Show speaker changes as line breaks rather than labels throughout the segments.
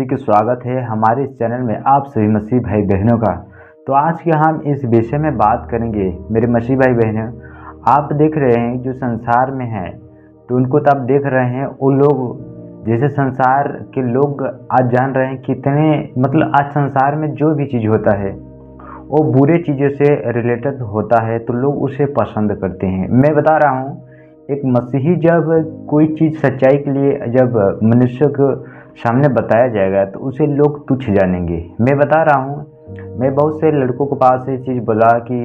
कि स्वागत है हमारे इस चैनल में आप सभी मसीह भाई बहनों का। तो आज के हम इस विषय में बात करेंगे मेरे मसीह भाई बहनों। आप देख रहे हैं जो संसार में है, तो उनको तो आप देख रहे हैं वो लोग, जैसे संसार के लोग आज जान रहे हैं कितने, मतलब आज संसार में जो भी चीज़ होता है वो बुरे चीज़ों से रिलेटेड होता है, तो लोग उसे पसंद करते हैं। मैं बता रहा हूँ, एक मसीही जब कोई चीज़ सच्चाई के लिए जब मनुष्य को सामने बताया जाएगा तो उसे लोग तुच्छ जानेंगे। मैं बता रहा हूँ, मैं बहुत से लड़कों के पास ये चीज़ बोला कि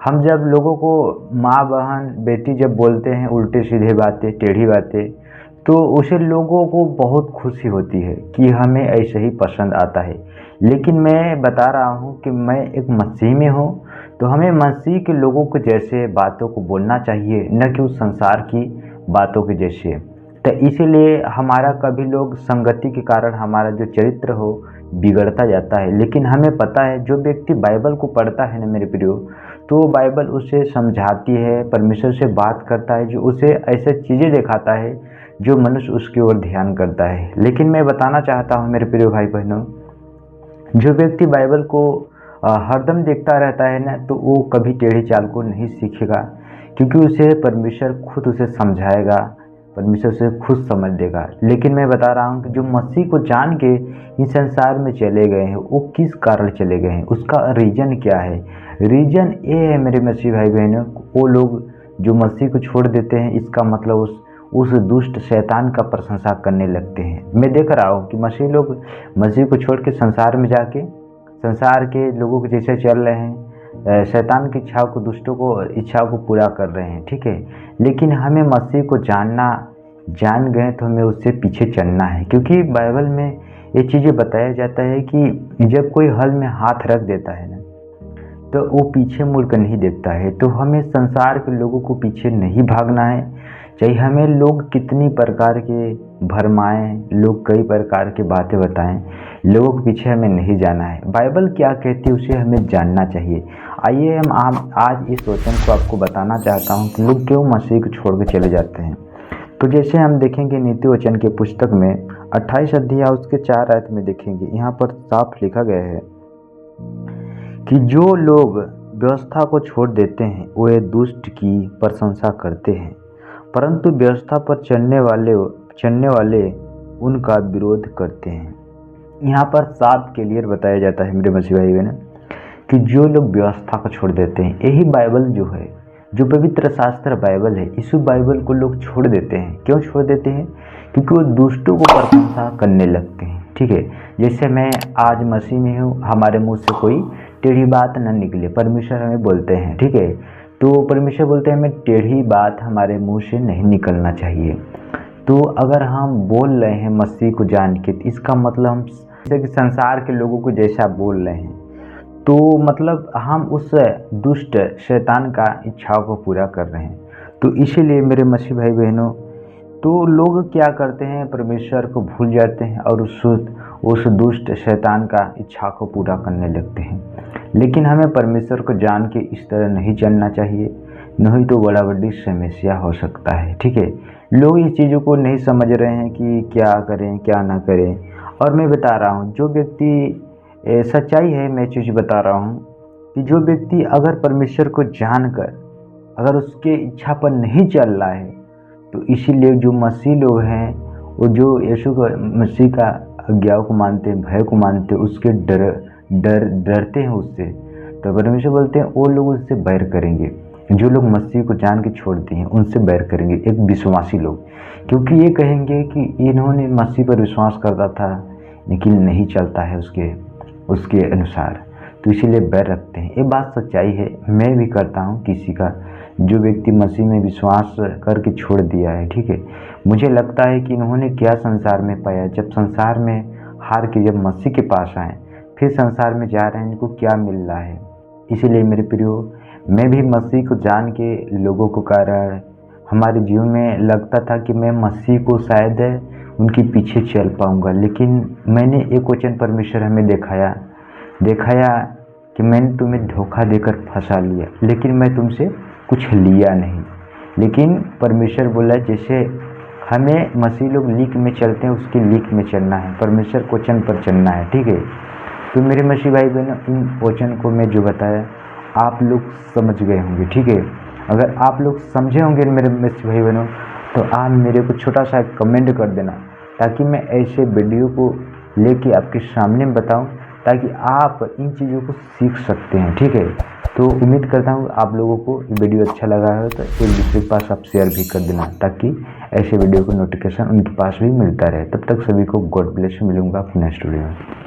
हम जब लोगों को माँ बहन बेटी जब बोलते हैं उल्टे सीधे बातें टेढ़ी बातें, तो उसे लोगों को बहुत खुशी होती है कि हमें ऐसे ही पसंद आता है। लेकिन मैं बता रहा हूँ कि मैं एक मसीह में हूँ, तो हमें मसीह के लोगों को जैसे बातों को बोलना चाहिए, न कि उस संसार की बातों के जैसे। तो इसीलिए हमारा कभी लोग संगति के कारण हमारा जो चरित्र हो बिगड़ता जाता है। लेकिन हमें पता है जो व्यक्ति बाइबल को पढ़ता है ना मेरे प्रियो, तो बाइबल उसे समझाती है, परमेश्वर से बात करता है, जो उसे ऐसे चीज़ें दिखाता है जो मनुष्य उसकी ओर ध्यान करता है। लेकिन मैं बताना चाहता हूँ मेरे प्रियो भाई बहनों, जो व्यक्ति बाइबल को हरदम देखता रहता है ना, तो वो कभी टेढ़ी चाल को नहीं सीखेगा, क्योंकि उसे परमेश्वर खुद उसे समझाएगा, परमेश्वर से खुद समझ देगा। लेकिन मैं बता रहा हूँ कि जो मसीह को जान के इस संसार में चले गए हैं, वो किस कारण चले गए हैं, उसका रीजन क्या है। रीजन ये है मेरे मसीह भाई बहनों, वो लोग जो मसीह को छोड़ देते हैं, इसका मतलब उस दुष्ट शैतान का प्रशंसा करने लगते हैं। मैं देख रहा हूँ कि मसीह लोग मसीह को छोड़ के संसार में जाके संसार के लोगों के जैसे चल रहे हैं, शैतान की इच्छाओं को, दुष्टों को इच्छाओं को पूरा कर रहे हैं, ठीक है। लेकिन हमें मसीह को जान गए तो हमें उससे पीछे चलना है, क्योंकि बाइबल में ये चीज़ें बताया जाता है कि जब कोई हल में हाथ रख देता है ना, तो वो पीछे मुड़कर नहीं देखता है। तो हमें संसार के लोगों को पीछे नहीं भागना है, चाहे हमें लोग कितनी प्रकार के भरमाएं, लोग कई प्रकार की बातें बताएं, लोगों के पीछे हमें नहीं जाना है। बाइबल क्या कहती है उसे हमें जानना चाहिए। आइए हम आज इस वचन को आपको बताना चाहता हूँ कि लोग क्यों मसीह को छोड़ के चले जाते हैं। तो जैसे हम देखेंगे नीति वचन के पुस्तक में 28 अध्याय उसके 4 आयत में देखेंगे, यहाँ पर साफ लिखा गया है कि जो लोग व्यवस्था को छोड़ देते हैं वे दुष्ट की प्रशंसा करते हैं, परंतु व्यवस्था पर चलने वाले उनका विरोध करते हैं। यहाँ पर साफ क्लियर बताया जाता है मेरे मसीह भाई बहन कि जो लोग व्यवस्था को छोड़ देते हैं, यही बाइबल जो है, जो पवित्र शास्त्र बाइबल है, इस बाइबल को लोग छोड़ देते हैं। क्यों छोड़ देते हैं? क्योंकि वो दुष्टों को प्रशंसा करने लगते हैं, ठीक है। जैसे मैं आज मसीह में हूँ, हमारे मुंह से कोई टेढ़ी बात न निकले, परमेश्वर हमें बोलते हैं, ठीक है। तो परमेश्वर बोलते हैं हमें टेढ़ी बात हमारे मुंह से नहीं निकलना चाहिए। तो अगर हम बोल रहे हैं मसीह को जान के, तो इसका मतलब हम जैसे कि संसार के लोगों को जैसा बोल रहे हैं, तो मतलब हम उस दुष्ट शैतान का इच्छाओं को पूरा कर रहे हैं। तो इसीलिए मेरे मसीह भाई बहनों, तो लोग क्या करते हैं, परमेश्वर को भूल जाते हैं और उस दुष्ट शैतान का इच्छा को पूरा करने लगते हैं। लेकिन हमें परमेश्वर को जान के इस तरह नहीं चलना चाहिए, नहीं तो बड़ा बड़ी समस्या हो सकता है, ठीक है। लोग इस चीज़ों को नहीं समझ रहे हैं कि क्या करें क्या ना करें। और मैं बता रहा हूँ, जो व्यक्ति सच्चाई है, मैं चीज़ बता रहा हूँ कि जो व्यक्ति अगर परमेश्वर को जानकर अगर उसके इच्छा पर नहीं चल रहा है, तो इसीलिए जो मसीह लोग हैं, वो जो यीशु को मसीह का आज्ञाओं को मानते हैं, भय को मानते हैं, उसके डरते हैं उससे, तो परमेश्वर बोलते हैं वो लोग उससे बैर करेंगे। जो लोग मसीह को जान के छोड़ते हैं उनसे बैर करेंगे एक विश्वासी लोग, क्योंकि ये कहेंगे कि इन्होंने मसीह पर विश्वास करता था लेकिन नहीं चलता है उसके अनुसार, तो इसीलिए बैर रखते हैं। ये बात सच्चाई है, मैं भी करता हूँ। किसी का जो व्यक्ति मसीह में विश्वास करके छोड़ दिया है, ठीक है, मुझे लगता है कि इन्होंने क्या संसार में पाया, जब संसार में हार के जब मसीह के पास आए, फिर संसार में जा रहे हैं, इनको क्या मिल रहा है। इसीलिए मेरे प्रियो, मैं भी मसीह को जान के लोगों को कारण हमारे जीवन में लगता था कि मैं मसीह को शायद उनके पीछे चल पाऊंगा, लेकिन मैंने एक वचन परमेश्वर हमें दिखाया कि मैंने तुम्हें धोखा देकर फंसा लिया, लेकिन मैं तुमसे कुछ लिया नहीं। लेकिन परमेश्वर बोला जैसे हमें मसीह लोग लीक में चलते हैं, उसकी लीक में चलना है, परमेश्वर के वचन पर चलना है, ठीक है। तो मेरे मसीह भाई बहनों, इन वचन को मैं जो बताया आप लोग समझ गए होंगे, ठीक है। अगर आप लोग समझे होंगे मेरे मसीह भाई बहनों, तो आप मेरे को छोटा सा कमेंट कर देना, ताकि मैं ऐसे वीडियो को लेके आपके सामने बताऊं, ताकि आप इन चीज़ों को सीख सकते हैं, ठीक है। तो उम्मीद करता हूँ आप लोगों को ये वीडियो अच्छा लगा है, तो एक दूसरे के पास आप शेयर भी कर देना, ताकि ऐसे वीडियो को नोटिफिकेशन उनके पास भी मिलता रहे। तब तक सभी को गॉड ब्लेस, मिलूंगा नेक्स्ट वीडियो में।